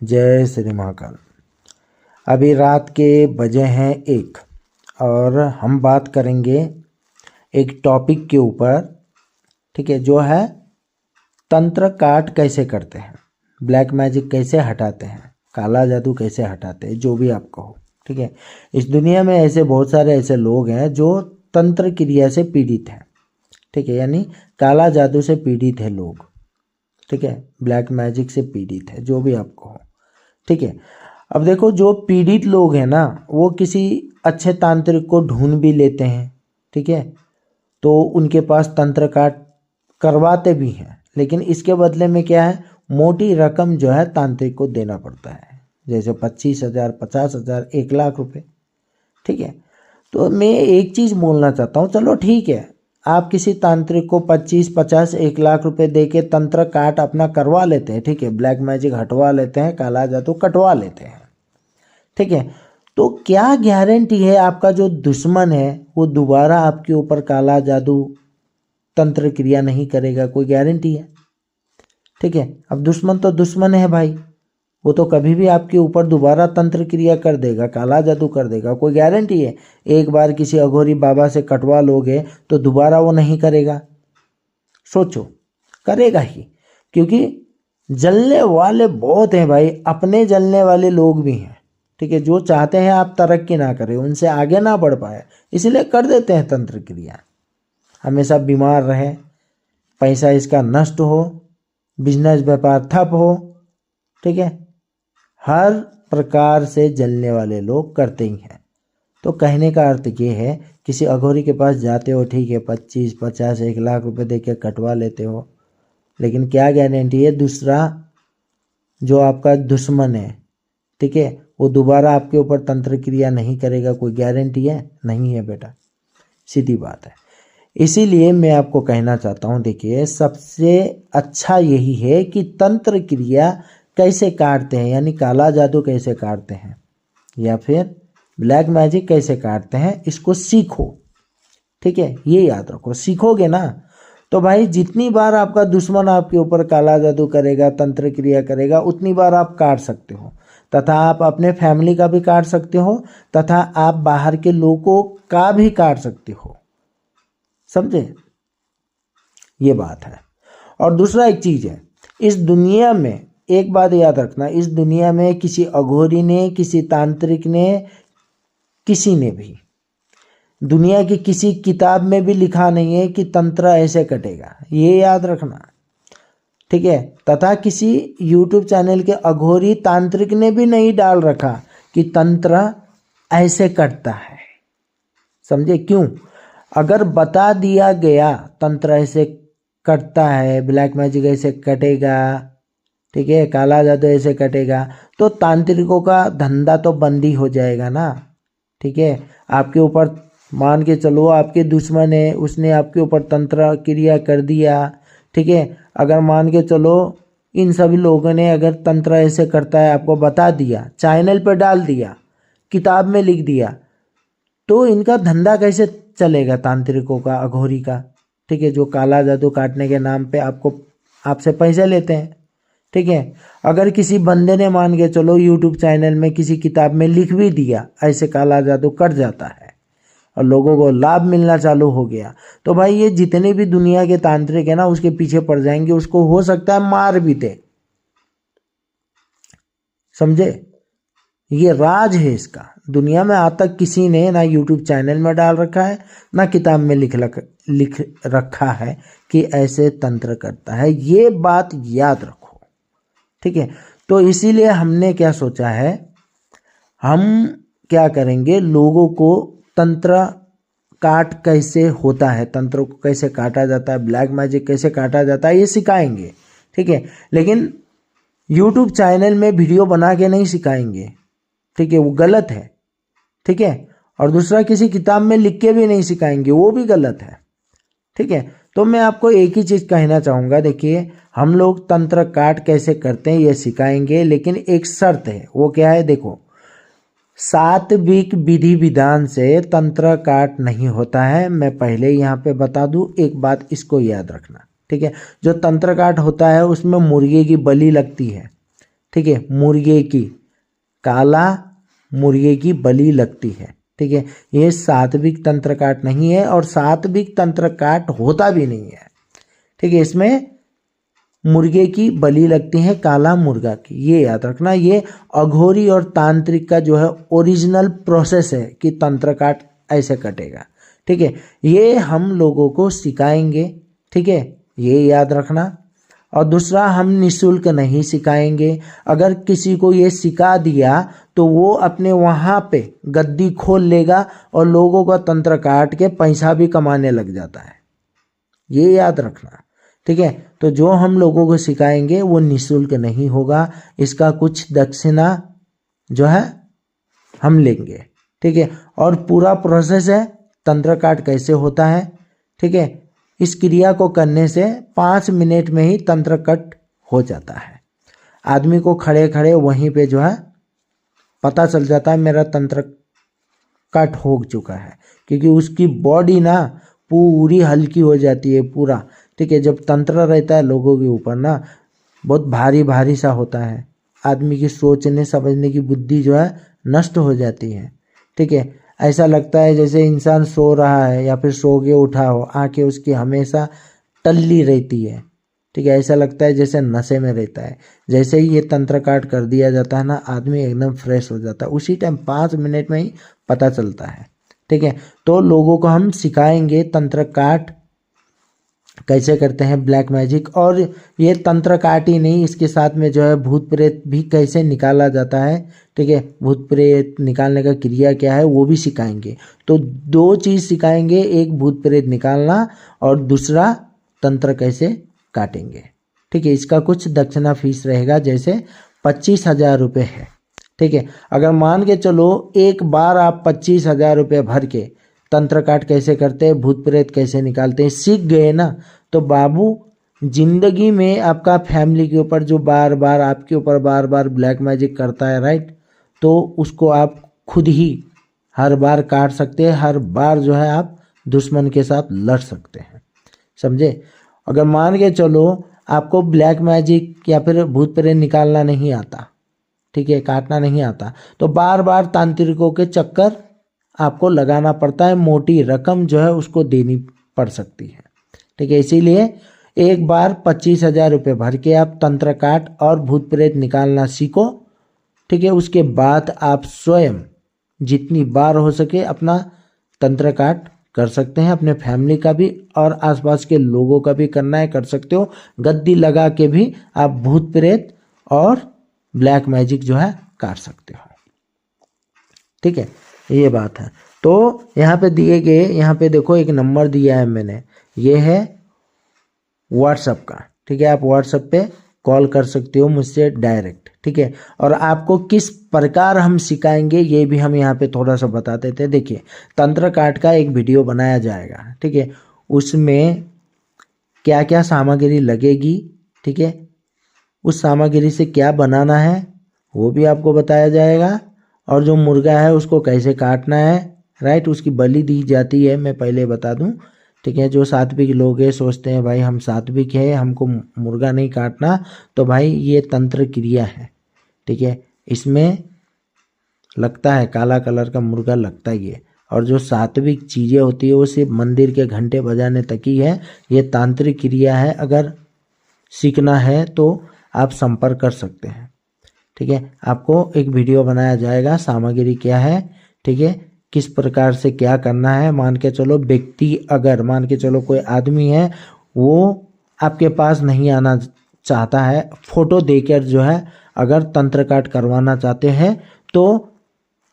जय श्री महाकाल। अभी रात के बजे हैं 1 और हम बात करेंगे एक टॉपिक के ऊपर, ठीक है, जो है तंत्र काट कैसे करते हैं, ब्लैक मैजिक कैसे हटाते हैं, काला जादू कैसे हटाते हैं, जो भी आप कहो, ठीक है। इस दुनिया में ऐसे बहुत सारे ऐसे लोग हैं जो तंत्र क्रिया से पीड़ित हैं, ठीक है, यानी काला जादू से पीड़ित है लोग, ठीक है, ब्लैक मैजिक से पीड़ित है, जो भी आप कहो, ठीक है। अब देखो, जो पीड़ित लोग हैं ना, वो किसी अच्छे तांत्रिक को ढूंढ भी लेते हैं, ठीक है, तो उनके पास तंत्र काट करवाते भी हैं, लेकिन इसके बदले में क्या है, मोटी रकम जो है तांत्रिक को देना पड़ता है, जैसे 25,000, 50,000, 1,00,000 रुपये, ठीक है। तो मैं एक चीज़ बोलना चाहता हूँ, चलो ठीक है, आप किसी तांत्रिक को 25, 50, 1,00,000 रुपये दे के तंत्र काट अपना करवा लेते हैं, ठीक है, ब्लैक मैजिक हटवा लेते हैं, काला जादू कटवा लेते हैं, ठीक है। तो क्या गारंटी है आपका जो दुश्मन है वो दोबारा आपके ऊपर काला जादू तंत्र क्रिया नहीं करेगा? कोई गारंटी है? ठीक है। अब दुश्मन तो दुश्मन है भाई, वो तो कभी भी आपके ऊपर दोबारा तंत्र क्रिया कर देगा, काला जादू कर देगा। कोई गारंटी है? एक बार किसी अघोरी बाबा से कटवा लोगे तो दोबारा वो नहीं करेगा? सोचो, करेगा ही, क्योंकि जलने वाले बहुत हैं भाई, अपने जलने वाले लोग भी हैं, ठीक है, जो चाहते हैं आप तरक्की ना करें, उनसे आगे ना बढ़ पाए, इसलिए कर देते हैं तंत्र क्रिया। हमेशा बीमार रहे, पैसा इसका नष्ट हो, बिजनेस व्यापार ठप हो, ठीक है, हर प्रकार से जलने वाले लोग करते ही हैं। तो कहने का अर्थ ये है, किसी अघोरी के पास जाते हो, ठीक है, 25, 50, 1,00,000 रुपये दे के कटवा लेते हो, लेकिन क्या गारंटी है दूसरा जो आपका दुश्मन है, ठीक है, वो दोबारा आपके ऊपर तंत्र क्रिया नहीं करेगा? कोई गारंटी है? नहीं है बेटा, सीधी बात है। इसीलिए मैं आपको कहना चाहता हूँ, देखिए, सबसे अच्छा यही है कि तंत्र क्रिया कैसे काटते हैं, यानी काला जादू कैसे काटते हैं या फिर ब्लैक मैजिक कैसे काटते हैं, इसको सीखो, ठीक है। ये याद रखो, सीखोगे ना तो भाई जितनी बार आपका दुश्मन आपके ऊपर काला जादू करेगा, तंत्र क्रिया करेगा, उतनी बार आप काट सकते हो, तथा आप अपने फैमिली का भी काट सकते हो, तथा आप बाहर के लोगों का भी काट सकते हो, समझे? ये बात है। और दूसरा एक चीज़ है, इस दुनिया में एक बात याद रखना, इस दुनिया में किसी अघोरी ने, किसी तांत्रिक ने, किसी ने भी दुनिया की किसी किताब में भी लिखा नहीं है कि तंत्र ऐसे कटेगा, ये याद रखना, ठीक है। तथा किसी YouTube चैनल के अघोरी तांत्रिक ने भी नहीं डाल रखा कि तंत्र ऐसे कटता है, समझे? क्यों? अगर बता दिया गया तंत्र ऐसे कटता है, ब्लैक मैजिक ऐसे कटेगा, ठीक है, काला जादू ऐसे कटेगा, तो तांत्रिकों का धंधा तो बंद ही हो जाएगा ना, ठीक है। आपके ऊपर मान के चलो, आपके दुश्मन है, उसने आपके ऊपर तंत्र क्रिया कर दिया, ठीक है, अगर मान के चलो इन सभी लोगों ने अगर तंत्र ऐसे करता है आपको बता दिया, चैनल पर डाल दिया, किताब में लिख दिया, तो इनका धंधा कैसे चलेगा तांत्रिकों का, अघोरी का, ठीक है, जो काला जादू काटने के नाम पे आपसे पैसे लेते हैं, ठीक है। अगर किसी बंदे ने मान के चलो YouTube चैनल में, किसी किताब में लिख भी दिया ऐसे काला जादू कट जाता है और लोगों को लाभ मिलना चालू हो गया, तो भाई ये जितने भी दुनिया के तांत्रिक है ना, उसके पीछे पड़ जाएंगे, उसको हो सकता है मार भी दे, समझे? ये राज है इसका। दुनिया में आज तक किसी ने ना YouTube चैनल में डाल रखा है, ना किताब में लिख रखा है कि ऐसे तंत्र करता है। ये बात याद रखो, ठीक है। तो इसीलिए हमने क्या सोचा है, हम क्या करेंगे, लोगों को तंत्र काट कैसे होता है, तंत्र को कैसे काटा जाता है, ब्लैक मैजिक कैसे काटा जाता है, ये सिखाएंगे, ठीक है। लेकिन YouTube चैनल में वीडियो बना के नहीं सिखाएंगे, ठीक है, वो गलत है, ठीक है। और दूसरा, किसी किताब में लिख के भी नहीं सिखाएंगे, वो भी गलत है, ठीक है। तो मैं आपको एक ही चीज़ कहना चाहूँगा, देखिए, हम लोग तंत्र काट कैसे करते हैं ये सिखाएंगे, लेकिन एक शर्त है। वो क्या है? देखो, सात्विक विधि विधान से तंत्र काट नहीं होता है। मैं पहले यहाँ पे बता दूँ एक बात, इसको याद रखना, ठीक है। जो तंत्र काट होता है उसमें मुर्गे की बलि लगती है, ठीक है, मुर्गे की, काला मुर्गे की बलि लगती है। ठीक है, ये सात्विक तंत्र काट नहीं है और सात्विक तंत्र काट होता भी नहीं है। ठीक है, इसमें मुर्गे की बलि लगती है, काला मुर्गा की, ये याद रखना। ये अघोरी और तांत्रिक का जो है ओरिजिनल प्रोसेस है कि तंत्र काट ऐसे कटेगा। ठीक है, ये हम लोगों को सिखाएंगे। ठीक है, ये याद रखना। और दूसरा, हम निःशुल्क नहीं सिखाएंगे। अगर किसी को ये सिखा दिया तो वो अपने वहाँ पे गद्दी खोल लेगा और लोगों का तंत्र काट के पैसा भी कमाने लग जाता है, ये याद रखना। ठीक है, तो जो हम लोगों को सिखाएंगे वो निःशुल्क नहीं होगा, इसका कुछ दक्षिणा जो है हम लेंगे। ठीक है, और पूरा प्रोसेस है तंत्र काट कैसे होता है। ठीक है, इस क्रिया को करने से 5 मिनट में ही तंत्र कट हो जाता है। आदमी को खड़े खड़े वहीं पे जो है पता चल जाता है मेरा तंत्र कट हो चुका है, क्योंकि उसकी बॉडी ना पूरी हल्की हो जाती है पूरा। ठीक है, जब तंत्र रहता है लोगों के ऊपर ना, बहुत भारी भारी सा होता है, आदमी की सोचने समझने की बुद्धि जो है नष्ट हो जाती है। ठीक है, ऐसा लगता है जैसे इंसान सो रहा है या फिर सो के उठा हो, आंखें उसकी हमेशा टल्ली रहती है। ठीक है, ऐसा लगता है जैसे नशे में रहता है। जैसे ही ये तंत्र काट कर दिया जाता है ना, आदमी एकदम फ्रेश हो जाता है, उसी टाइम 5 मिनट में ही पता चलता है। ठीक है, तो लोगों को हम सिखाएंगे तंत्र काट कैसे करते हैं, ब्लैक मैजिक। और ये तंत्र काट ही नहीं, इसके साथ में जो है भूत प्रेत भी कैसे निकाला जाता है। ठीक है, भूत प्रेत निकालने का क्रिया क्या है वो भी सिखाएंगे। तो 2 चीज़ सिखाएंगे, एक भूत प्रेत निकालना और दूसरा तंत्र कैसे काटेंगे। ठीक है, इसका कुछ दक्षिणा फीस रहेगा, जैसे 25,000 रुपये है। ठीक है, अगर मान के चलो एक बार आप 25,000 रुपये भर के तंत्र काट कैसे करते हैं, भूत प्रेत कैसे निकालते हैं सीख गए ना, तो बाबू जिंदगी में आपका फैमिली के ऊपर जो बार बार आपके ऊपर बार बार ब्लैक मैजिक करता है, राइट, तो उसको आप खुद ही हर बार काट सकते हैं, हर बार जो है आप दुश्मन के साथ लड़ सकते हैं, समझे। अगर मान के चलो आपको ब्लैक मैजिक या फिर भूत प्रेत निकालना नहीं आता, ठीक है, काटना नहीं आता, तो बार बार तांत्रिकों के चक्कर आपको लगाना पड़ता है, मोटी रकम जो है उसको देनी पड़ सकती है। ठीक है, इसीलिए एक बार 25,000 रुपये भर के आप तंत्र काट और भूत प्रेत निकालना सीखो। ठीक है, उसके बाद आप स्वयं जितनी बार हो सके अपना तंत्र काट कर सकते हैं, अपने फैमिली का भी और आसपास के लोगों का भी करना है, कर सकते हो। गद्दी लगा के भी आप भूत प्रेत और ब्लैक मैजिक जो है काट सकते हो। ठीक है, ये बात है। तो यहाँ पे दिए गए, यहाँ पे देखो एक नंबर दिया है मैंने, ये है व्हाट्सएप का। ठीक है, आप व्हाट्सएप पे कॉल कर सकते हो मुझसे डायरेक्ट। ठीक है, और आपको किस प्रकार हम सिखाएंगे ये भी हम यहाँ पे थोड़ा सा बताते थे। देखिए, तंत्र काट का एक वीडियो बनाया जाएगा। ठीक है, उसमें क्या क्या सामग्री लगेगी, ठीक है, उस सामग्री से क्या बनाना है वो भी आपको बताया जाएगा, और जो मुर्गा है उसको कैसे काटना है, राइट, उसकी बलि दी जाती है, मैं पहले बता दूं। ठीक है, जो सात्विक लोग हैं सोचते हैं भाई हम सात्विक है, हमको मुर्गा नहीं काटना, तो भाई ये तंत्र क्रिया है। ठीक है, इसमें लगता है काला कलर का मुर्गा लगता ही है, और जो सात्विक चीज़ें होती है वो सिर्फ मंदिर के घंटे बजाने तक ही है, ये तांत्रिक क्रिया है। अगर सीखना है तो आप संपर्क कर सकते हैं। ठीक है, आपको एक वीडियो बनाया जाएगा, सामग्री क्या है, ठीक है, किस प्रकार से क्या करना है। मान के चलो व्यक्ति, अगर मान के चलो कोई आदमी है वो आपके पास नहीं आना चाहता है, फोटो देकर जो है अगर तंत्र काट करवाना चाहते हैं तो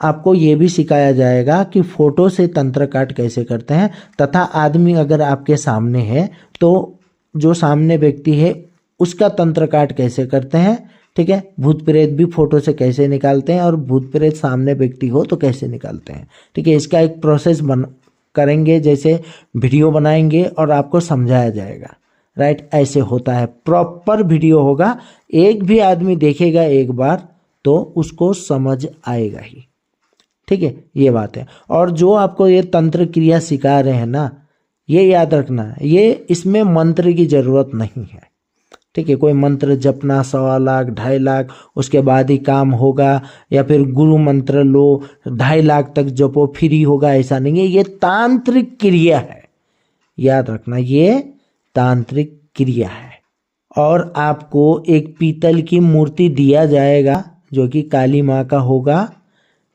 आपको ये भी सिखाया जाएगा कि फोटो से तंत्र काट कैसे करते हैं, तथा आदमी अगर आपके सामने है तो जो सामने व्यक्ति है उसका तंत्र काट कैसे करते हैं। ठीक है, भूत प्रेत भी फोटो से कैसे निकालते हैं और भूत प्रेत सामने व्यक्ति हो तो कैसे निकालते हैं। ठीक है, इसका एक प्रोसेस करेंगे, जैसे वीडियो बनाएंगे और आपको समझाया जाएगा, राइट, ऐसे होता है, प्रॉपर वीडियो होगा, एक भी आदमी देखेगा एक बार तो उसको समझ आएगा ही। ठीक है, ये बात है। और जो आपको ये तंत्र क्रिया सिखा रहे हैं ना, ये याद रखना, ये इसमें मंत्र की जरूरत नहीं है। ठीक है, कोई मंत्र जपना 1.25 लाख 2.5 लाख उसके बाद ही काम होगा, या फिर गुरु मंत्र लो 2.5 लाख तक जपो फिर ही होगा, ऐसा नहीं है। ये तांत्रिक क्रिया है, याद रखना, ये तांत्रिक क्रिया है। और आपको एक पीतल की मूर्ति दिया जाएगा जो कि काली माँ का होगा,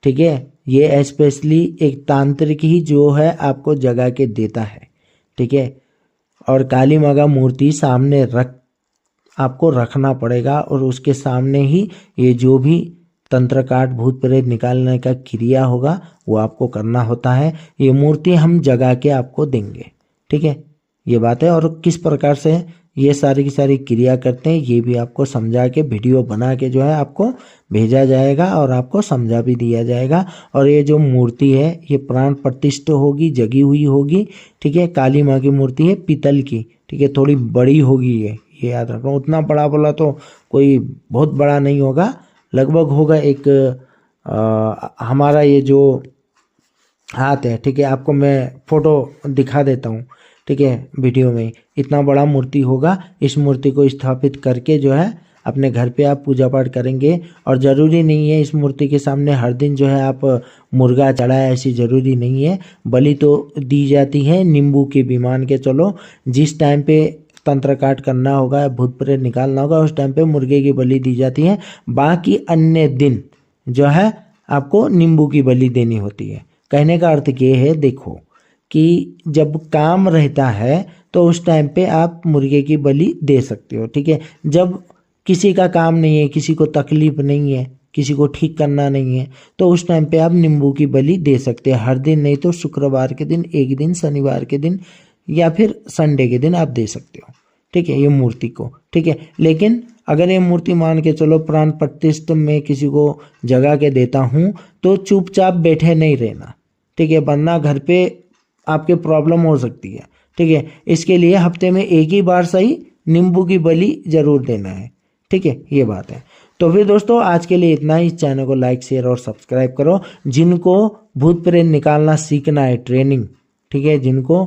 ठीक है। ये स्पेशली एक तांत्रिक ही जो है आपको जगा के देता है, ठीक है। और काली माँ का मूर्ति सामने आपको रखना पड़ेगा, और उसके सामने ही ये जो भी तंत्र काट भूत प्रेत निकालने का क्रिया होगा वो आपको करना होता है। ये मूर्ति हम जगा के आपको देंगे, ठीक है, ये बात है। और किस प्रकार से ये सारी की सारी क्रिया करते हैं ये भी आपको समझा के वीडियो बना के जो है आपको भेजा जाएगा और आपको समझा भी दिया जाएगा। और ये जो मूर्ति है ये प्राण प्रतिष्ठ होगी, जगी हुई होगी, ठीक है। काली माँ की मूर्ति है पीतल की, ठीक है, थोड़ी बड़ी होगी ये याद रखना। उतना बड़ा बोला तो कोई बहुत बड़ा नहीं होगा, लगभग होगा एक हमारा ये जो हाथ है, ठीक है, आपको मैं फोटो दिखा देता हूँ, ठीक है, वीडियो में। इतना बड़ा मूर्ति होगा। इस मूर्ति को स्थापित करके जो है अपने घर पे आप पूजा पाठ करेंगे। और ज़रूरी नहीं है इस मूर्ति के सामने हर दिन जो है आप मुर्गा चढ़ाए, ऐसी ज़रूरी नहीं है। बलि तो दी जाती है नींबू की भी, मान के चलो जिस टाइम पे तंत्र काट करना होगा, भूत प्रेत निकालना होगा, उस टाइम पे मुर्गे की बलि दी जाती है। बाकी अन्य दिन जो है आपको नींबू की बलि देनी होती है। कहने का अर्थ ये है, देखो कि जब काम रहता है तो उस टाइम पे आप मुर्गे की बलि दे सकते हो, ठीक है। जब किसी का काम नहीं है, किसी को तकलीफ नहीं है, किसी को ठीक करना नहीं है, तो उस टाइम पे आप नींबू की बलि दे सकते हैं। हर दिन नहीं तो शुक्रवार के दिन, एक दिन शनिवार के दिन, या फिर संडे के दिन आप दे सकते हो, ठीक है, ये मूर्ति को, ठीक है। लेकिन अगर ये मूर्ति मान के चलो प्राण प्रतिष्ठा में किसी को जगा के देता हूँ तो चुपचाप बैठे नहीं रहना, ठीक है, वरना घर पे आपके प्रॉब्लम हो सकती है, ठीक है। इसके लिए हफ्ते में एक ही बार सही नींबू की बलि जरूर देना है, ठीक है, ये बात है। तो फिर दोस्तों आज के लिए इतना ही। इस चैनल को लाइक शेयर और सब्सक्राइब करो। जिनको भूत प्रेत निकालना सीखना है, ट्रेनिंग, ठीक है, जिनको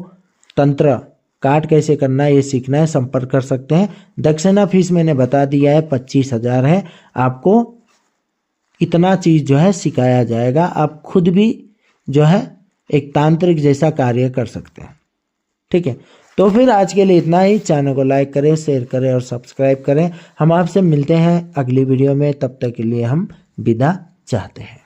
तंत्र काट कैसे करना है ये सीखना है, संपर्क कर सकते हैं। दक्षिणा फीस मैंने बता दिया है 25,000 है। आपको इतना चीज जो है सिखाया जाएगा, आप खुद भी जो है एक तांत्रिक जैसा कार्य कर सकते हैं, ठीक है। तो फिर आज के लिए इतना ही। चैनल को लाइक करें, शेयर करें और सब्सक्राइब करें। हम आपसे मिलते हैं अगली वीडियो में, तब तक के लिए हम विदा चाहते हैं।